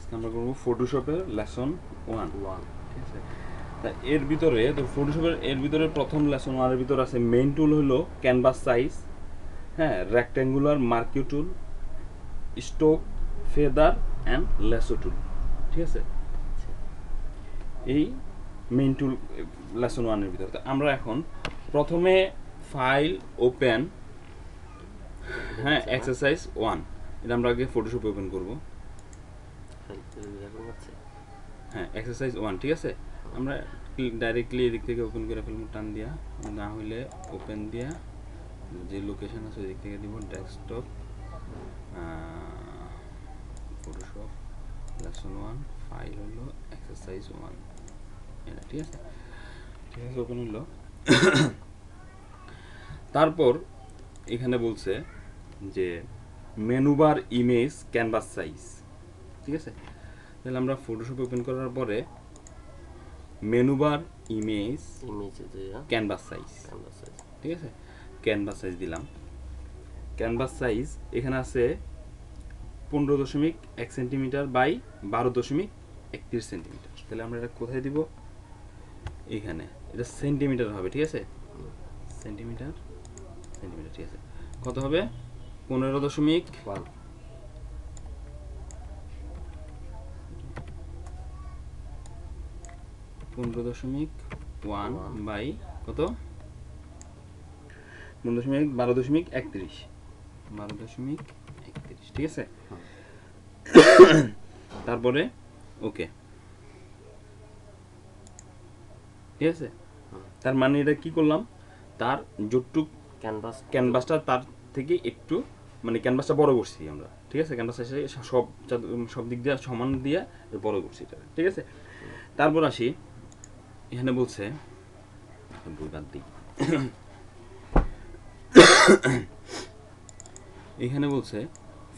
আজকে আমরা করবো ফটোশপের লেসন 1 ঠিক আছে। তা এর ভিতরে তো ফটোশপের এর ভিতরে প্রথম লেসন 1 এর ভিতরে আছে মেইন টুল হলো ক্যানভাস সাইজ, হ্যাঁ, rectangular marquee tool, stroke, feather and lasso tool, ঠিক আছে। এই মেইন টুল লেসন 1 এর ভিতরে। তো আমরা এখন প্রথমে ফাইল ওপেন, হ্যাঁ, এক্সারসাইজ 1 এটা আমরা আগে ফটোশপে ওপেন করব। হ্যাঁ, এক্সারসাইজ 1 ঠিক আছে। আমরা ডাইরেক্টলি এদিক থেকে ওপেন করে ফেলবো টান দিয়া, না হইলে ওপেন দিয়া যে লোকেশন আছে ওই দিক থেকে দিব ডেস্কটপ ফটোশপ লেসন 1 ফাইল হলো এক্সারসাইজ 1 এটা, ঠিক আছে। ঠিক আছে, ওপেন হলো। তারপর এখানে বলছে যে মেনুবার ইমেজ ক্যানভাস সাইজ, ঠিক আছে। তাহলে আমরা ফটোশপ ওপেন করার পরে মেনুবার ইমেজ ক্যানভাস সাইজ, ঠিক আছে, ক্যানভাস সাইজ দিলাম। ক্যানভাস সাইজ এখানে আছে 15.1 সেন্টিমিটার বাই 12.31 সেন্টিমিটার। তাহলে আমরা এটা কোথায় দিব? এইখানে। এটা সেন্টিমিটার হবে, ঠিক আছে, সেন্টিমিটার সেন্টিমিটার, ঠিক আছে। কত হবে? 15.1 বাই কত? 12.31, ঠিক আছে। তারপরে ওকে, ঠিক আছে। তার মানে এটা কি করলাম, তার যতটুক ক্যানভাসটা তার থেকে একটু মানে ক্যানভাসটা বড় করছি আমরা, ঠিক আছে। ক্যানভাসটা সব দিক দিয়ে সমান দিয়ে বড় করছি এটা, ঠিক আছে। তারপর আসি, এখানে বলছে এখানে বলছে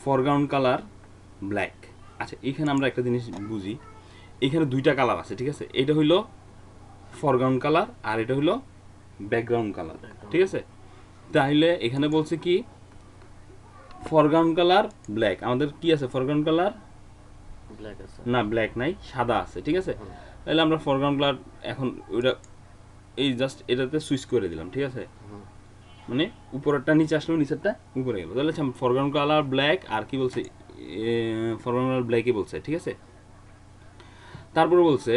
ফরগ্রাউন্ড কালার ব্ল্যাক। আচ্ছা, এখানে আমরা একটা জিনিস বুঝি, এখানে দুইটা কালার আছে, ঠিক আছে। এটা হইলো ফরগ্রাউন্ড কালার আর এটা হইলো ব্যাকগ্রাউন্ড কালার, ঠিক আছে। তাহলে এখানে বলছে কি ফরগ্রাউন্ড কালার ব্ল্যাক, আমাদের কি আছে ফরগ্রাউন্ড কালার? না, ব্ল্যাক নাই, সাদা আছে, ঠিক আছে। তাহলে আমরা ফরগ্রাউন্ড কালার এখন ওইটা এই জাস্ট এটাতে সুইচ করে দিলাম, ঠিক আছে। মানে উপরেরটা নিচে আসলো, নিচেরটা উপরে গেল। তাহলে ফরগ্রাউন্ড কালার ব্ল্যাক আর কি বলছে, ফরগ্রাউন্ড কালার ব্ল্যাকই বলছে, ঠিক আছে। তারপরে বলছে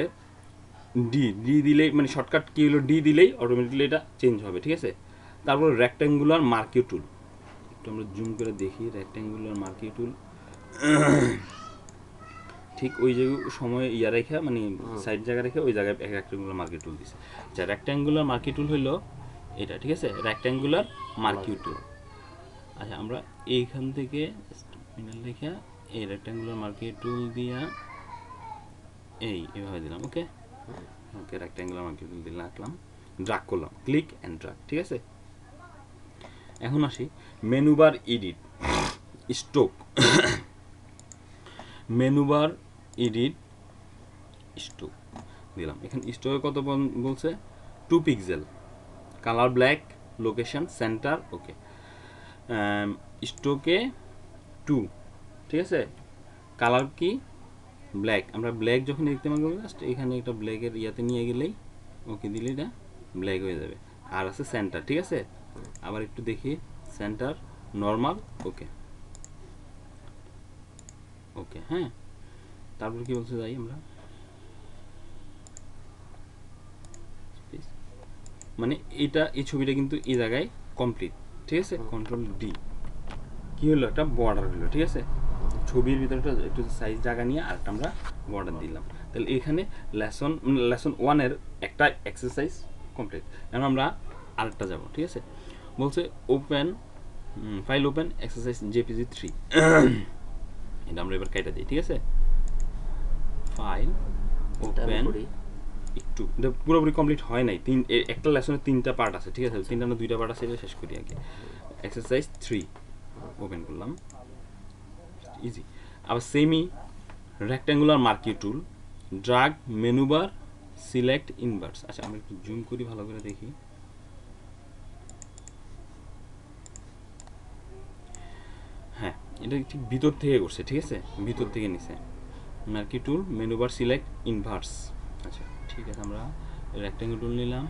ডি দিলেই মানে শর্টকাট কি হলো, ডি দিলেই অটোমেটিকলি এটা চেঞ্জ হবে, ঠিক আছে। তারপর রেক্ট্যাঙ্গুলার মার্কিউ টুল, একটু আমরা জুম করে দেখি। রেক্ট্যাঙ্গুলার মার্কিউ টুল ঠিক ওই যে সময় ইয়া রেখা মানে সাইড জায়গা রেখে ওই জায়গায় রেক্ট্যাঙ্গুলার মার্কিউ টুল দিছে। আচ্ছা, রেক্ট্যাঙ্গুলার মার্কিউ টুল হইলো এটা, ঠিক আছে, রেক্ট্যাঙ্গুলার মার্কিউ টুল। আচ্ছা, আমরা এইখান থেকে রেখে এই রেক্ট্যাঙ্গুলার মার্কিউ টুল দিয়া এইভাবে দিলাম, ওকে ওকে। রেক্ট্যাঙ্গুলার মার্কিউ টুল দিয়ে রাখলাম, ড্রাগ করলাম, ক্লিক অ্যান্ড ড্রাগ, ঠিক আছে। এখন আসি menu bar edit stroke. Menu bar edit stroke দিলাম। এখানে স্ট্রোকে কত বলছে? 2 pixel, colour black, location centre, okay. স্ট্রোকে 2, ঠিক আছে। কালার কি? ব্ল্যাক। আমরা ব্ল্যাক যখন দেখতে পাবো জাস্ট এখানে একটা ব্ল্যাকের ইয়াতে নিয়ে গেলেই ওকে দিলে এটা ব্ল্যাক হয়ে যাবে। আর আছে সেন্টার, ঠিক আছে। আবার একটু দেখি, সেন্টার নর্মাল, ওকে ওকে, হ্যাঁ। তারপর কি বলছে, যাই আমরা, মানে এটা এই ছবিটা কিন্তু এই জায়গায় কমপ্লিট, ঠিক আছে। কন্ট্রোল ডি, কি হলো, একটা বর্ডার হলো, ঠিক আছে। ছবির ভিতরে একটু সাইজ জায়গা নিয়ে আরেকটা আমরা বর্ডার দিলাম। তাহলে এখানে লেসন 1 এর একটা এক্সারসাইজ কমপ্লিট। এখন আমরা আরেকটা যাব, ঠিক আছে। বলছে open file open exercise JPG 3 এটা আমরা এবার কেটে দিই, ঠিক আছে। ফাইল ওপেন, একটু এটা পুরোপুরি কমপ্লিট হয় নাই, একটা লেসনের 3টা পার্ট আছে, ঠিক আছে। 3টা না 2টা পার্ট আছে, এটা শেষ করি আগে। এক্সারসাইজ 3 ওপেন করলাম, ইজি। আবার সেমি রেক্ট্যাঙ্গুলার মার্কিউ টুল, ড্রাগ মেনুবার সিলেক্ট ইনভার্স। আচ্ছা, আমরা একটু জুম করি, ভালো করে দেখি। হ্যাঁ, এটা ঠিক ভিতর থেকে করছে, ঠিক আছে, ভিতর থেকে নিছে। মার্কি টুল, মেনু বার, সিলেক্ট, ইনভার্স। আচ্ছা ঠিক আছে, আমরা রেক্ট্যাঙ্গেল টুল নিলাম,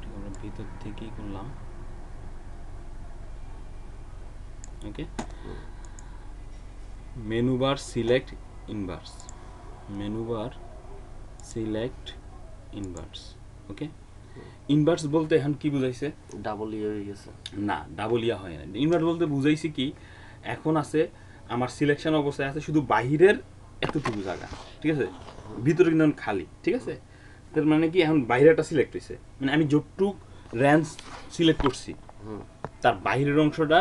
ঠিক আমরা ভিতর থেকেই করলাম। Okay, menu bar, select, inverse, menu bar, select, inverse. Okay, inverse বলতে এখন কি বুঝাইছে? ডাবল ইয়ে হয়ে গেছে না, ডাবল ইয়া হয় না। ইনভার্স বলতে বুঝাইছি কি, এখন আছে আমার সিলেকশন অবস্থায় আছে শুধু বাহিরের এতটুকু জায়গা, ঠিক আছে, ভিতরে কিন্তু খালি, ঠিক আছে। তার মানে কি এখন বাইরে একটা সিলেক্ট হয়েছে, মানে আমি যতটুক রেঞ্জ সিলেক্ট করছি তার বাইরের অংশটা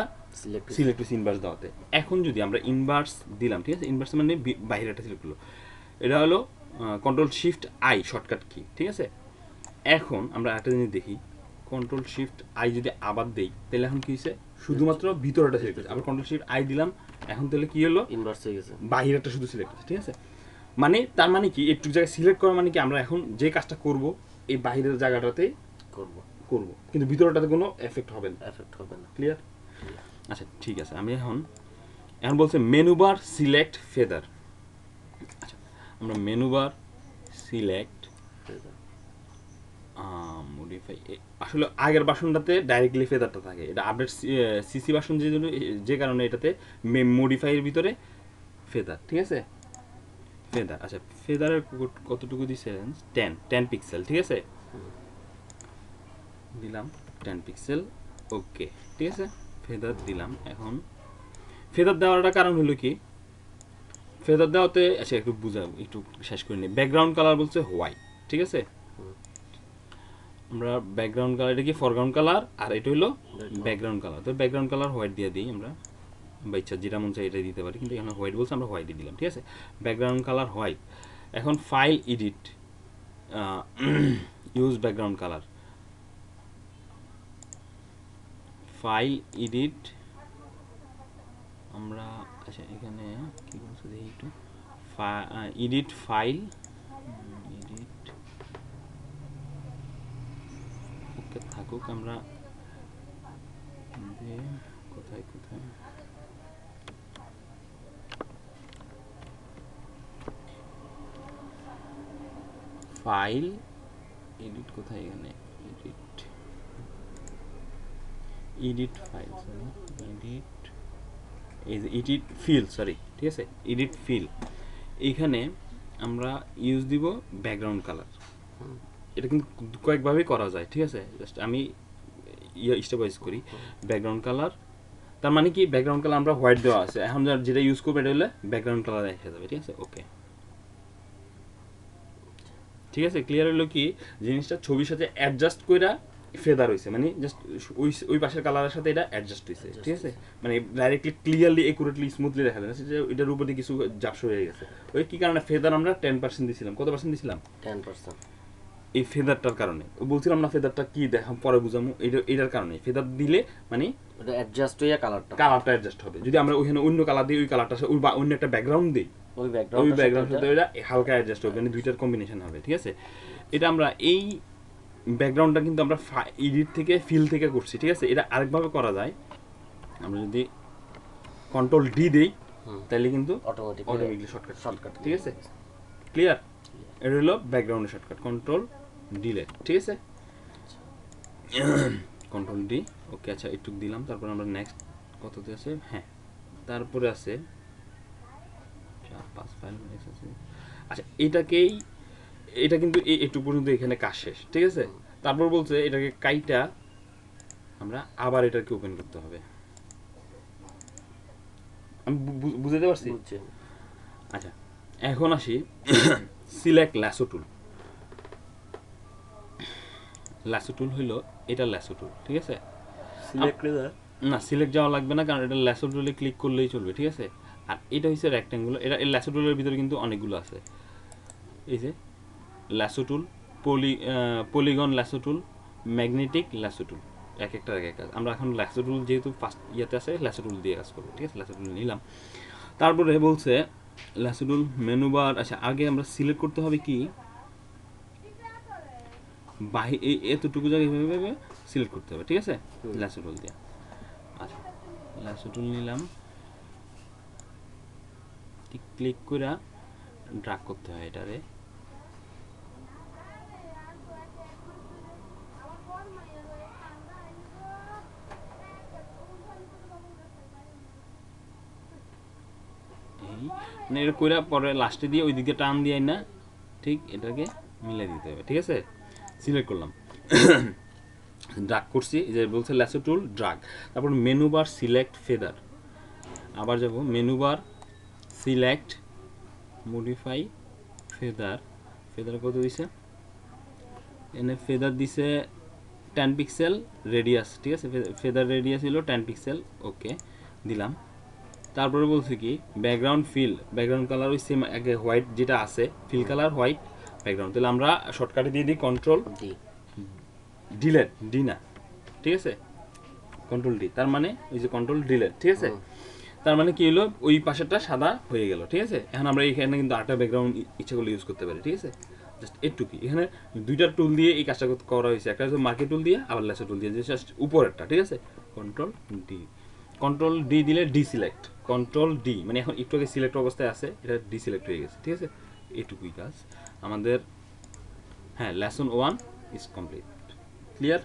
সিলেক্ট হয়েছে ইনভার্স দেওয়াতে। এখন যদি আমরা ইনভার্স দিলাম, ঠিক আছে, ইনভার্স মানে বাইরে একটা সিলেক্ট হলো, এটা হলো control shift I shortcut key, ঠিক আছে। এখন আমরা একটা জিনিস দেখি, কন্ট্রোল শিফট আই যদি আবার দেই তাহলে এখন কি হয়েছে, শুধুমাত্র ভিতরটা সিলেক্ট হয়েছে। আবার কন্ট্রোল শিফট আই দিলাম, এখন তাহলে কি হলো, ইনভার্স হয়ে গেছে, বাহিরটা শুধু সিলেক্ট হয়েছে, ঠিক আছে। মানে তার মানে কি, একটু জায়গায় সিলেক্ট করা মানে কি, আমরা এখন যে কাজটা করব এই বাহিরের জায়গাটাতে করব, কিন্তু ভিতরটাতে কোনো এফেক্ট হবে না। ক্লিয়ার? আচ্ছা ঠিক আছে, আমি এখন বলছে মেনু বার, সিলেক্ট, ফেদার। আচ্ছা আমরা মেনু বার, সিলেক্ট, মডিফাই, আসলে আগের বাসনটাতে ডাইরেক্টলি ফেদারটা থাকে, এটা আপডেট সিসি বাসন যে কারণে এটাতে মডিফাইয়ের ভিতরে ফেদার, ঠিক আছে, ফেদার। আচ্ছা ফেদারের কতটুকু দিচ্ছেন, 10 পিক্সেল, ঠিক আছে, দিলাম 10 পিক্সেল। ওকে ঠিক আছে, ফেদার দিলাম। এখন ফেদার দেওয়ার কারণ হলো কি, ফেদার দেওয়াতে, আচ্ছা একটু একটু শেষ করে নিই। ব্যাকগ্রাউন্ড কালার বলছে হোয়াইট, ঠিক আছে, আমরা ব্যাকগ্রাউন্ড কালার, এটা কি ফরগ্রাউন্ড কালার, আর এটা হলো ব্যাকগ্রাউন্ড কালার। তো ব্যাকগ্রাউন্ড কালার হোয়াইট দিয়ে দিই আমরা, বা ইচ্ছা যেটা মন চাই এটাই দিতে পারি, কিন্তু এখানে হোয়াইট বলছে আমরা হোয়াইটই দিলাম, ঠিক আছে, ব্যাকগ্রাউন্ড কালার হোয়াইট। এখন file edit, use background colour, file edit আমরা, আচ্ছা এখানে কি বলছে দেখি একটু, এডিট ফাইল, এডিট, ওকে থাকুক, আমরা কোথায় ফাইল এডিট, কোথায় এখানে edit file, sorry edit file, sorry, ঠিক আছে, এডিট ফিল। এইখানে আমরা ইউজ দিব ব্যাকগ্রাউন্ড কালার। এটা কিন্তু কয়েকভাবেই করা যায়, ঠিক আছে, জাস্ট আমি স্টেপ ওয়াইজ করি। ব্যাকগ্রাউন্ড কালার, তার মানে কি ব্যাকগ্রাউন্ড কালার আমরা হোয়াইট দেওয়া আছে, এখন যেটা ইউজ করবো এটা হলে ব্যাকগ্রাউন্ড কালার দেখা যাবে, ঠিক আছে। ওকে ঠিক আছে, ক্লিয়ার হলো কি, জিনিসটা ছবির সাথে অ্যাডজাস্ট কইরা ফেদার হয়েছে, মানে জাস্ট ওই পাশের কালারের সাথে এটা অ্যাডজাস্ট হয়েছে, ঠিক আছে, মানে ডাইরেক্টলি ক্লিয়ারলি একুরেটলি স্মুথলি দেখা যায় না, এটার উপরে কিছু জাপস হয়ে গেছে। ওই কি কারণে, ফেদার আমরা 10% দিছিলাম, কত পার্সেন্ট দিছিলাম, 10%, এই ফেদারটার কারণে। বলছিলাম না ফেদারটা কি দেখা পরে বুঝামু, এটার কারণে ফেদার দিলে মানে এটা অ্যাডজাস্ট হইয়া কালারটা অ্যাডজাস্ট হবে। যদি আমরা ওইখানে অন্য কালার দিই, ওই কালারটা অন্য একটা ব্যাকগ্রাউন্ড দিই, ওই ব্যাকগ্রাউন্ড সাথে এটা হালকা অ্যাডজাস্ট হবে, মানে দুইটার কম্বিনেশন হবে, ঠিক আছে। এটা আমরা এই ব্যাকগ্রাউন্ডটা কিন্তু আমরা এডিট থেকে ফিল থেকে করছি, ঠিক আছে। এটা আরেকভাবে করা যায়, আমরা যদি কন্ট্রোল ডি দিই তাহলে কিন্তু অটোমেটিকলি শর্টকাট, ঠিক আছে, ক্লিয়ার। এটা হলো ব্যাকগ্রাউন্ডের শর্টকাট, কন্ট্রোল ডিলেট, ঠিক আছে, কন্ট্রোল ডি। ওকে আচ্ছা একটু দিলাম, তারপর আমরা নেক্সট কততে আছে, হ্যাঁ তারপরে আছে 4-5 ফাইল আছে। আচ্ছা এটা কিন্তু একটু পর্যন্ত এখানে কাজ শেষ, ঠিক আছে। তারপর বলছে এটাকে কাইটা আমরা আবার এটাকে ওপেন করতে হবে, আমি বুঝতে পারছি। আচ্ছা এখন আসি সিলেক্ট ল্যাসো টুল। ল্যাসো টুল হইলো এটা ল্যাসো টুল, ঠিক আছে, না সিলেক্ট যাওয়া লাগবে না, কারণ এটা ল্যাসো টুলে ক্লিক করলেই চলবে, ঠিক আছে। আর এটা হচ্ছে রেক্ট্যাঙ্গুলার, এটা ল্যাসো টুলের ভিতরে কিন্তু অনেকগুলো আছে, এই যে ল্যাসো টুল, পলিগন ল্যাসো টুল, ম্যাগনেটিক ল্যাসো টুল, এক একটা কাজ। আমরা এখন ল্যাসো টুল যেহেতু ফার্স্ট ইয়েতে আছে, ল্যাসো টুল দিয়ে কাজ করবো, ঠিক আছে, ল্যাসো টুল নিলাম। তারপরে বলছে ল্যাসো টুল মেনু বার, আচ্ছা আগে আমরা সিলেক্ট করতে হবে কি, এতটুকু জায়গায় এইভাবে সিলেক্ট করতে হবে, ঠিক আছে, ল্যাসো টুল দিয়ে। আচ্ছা ল্যাসো টুল নিলাম, ক্লিক করে ড্রাগ করতে হয় এটারে। এই মানে এটা কইরা পরে লাস্টে দিয়ে ওই দিকে টান দিয়ে না ঠিক এটাকে মিলাই দিতে হবে, ঠিক আছে। সিলেক্ট করলাম, ড্রাগ করছি, এই যে বলছে ল্যাসো টুল ড্রাগ। তারপর মেনু বার সিলেক্ট ফেদার, আবার যাব menu bar select modify feather. Feather কত দিছে, এনে ফেদার দিছে 10 পিক্সেল রেডিয়াস, ঠিক আছে। ফেদার রেডিয়াস ছিল 10 পিক্সেল, ওকে দিলাম। তারপরে বলছে কি ব্যাকগ্রাউন্ড ফিল, ব্যাকগ্রাউন্ড কালার ওই সেম আগে হোয়াইট যেটা আছে, ফিল কালার হোয়াইট ব্যাকগ্রাউন্ড। তাহলে আমরা শর্টকাটে দিয়ে দিই কন্ট্রোল ডি। ডিলেট, ডি না, ঠিক আছে, কন্ট্রোল ডি। তার মানে ওই যে কন্ট্রোল ডিলেট, ঠিক আছে। তার মানে কি হলো, ওই পাশেরটা সাদা হয়ে গেল, ঠিক আছে। এখন আমরা এখানে কিন্তু আরেকটা ব্যাকগ্রাউন্ড ইচ্ছা করলে ইউজ করতে পারি, ঠিক আছে। জাস্ট একটুকি এখানে দুইটা টুল দিয়ে এই কাজটা করা হয়েছে, একটা হচ্ছে মার্কেট টুল দিয়ে, আবার লেসো টুল দিয়ে, জাস্ট উপরেরটা, ঠিক আছে। কন্ট্রোল ডি, কন্ট্রোল ডি দিলে ডি সিলেক্ট, কন্ট্রোল ডি মানে এখন একটু আগে সিলেক্ট অবস্থায় আছে, এটা ডি সিলেক্ট হয়ে গেছে, ঠিক আছে। এটুকুই কাজ আমাদের। হ্যাঁ, লেসন 1 ইজ কমপ্লিট, ক্লিয়ার।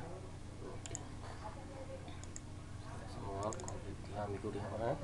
আমি করি হ্যাঁ।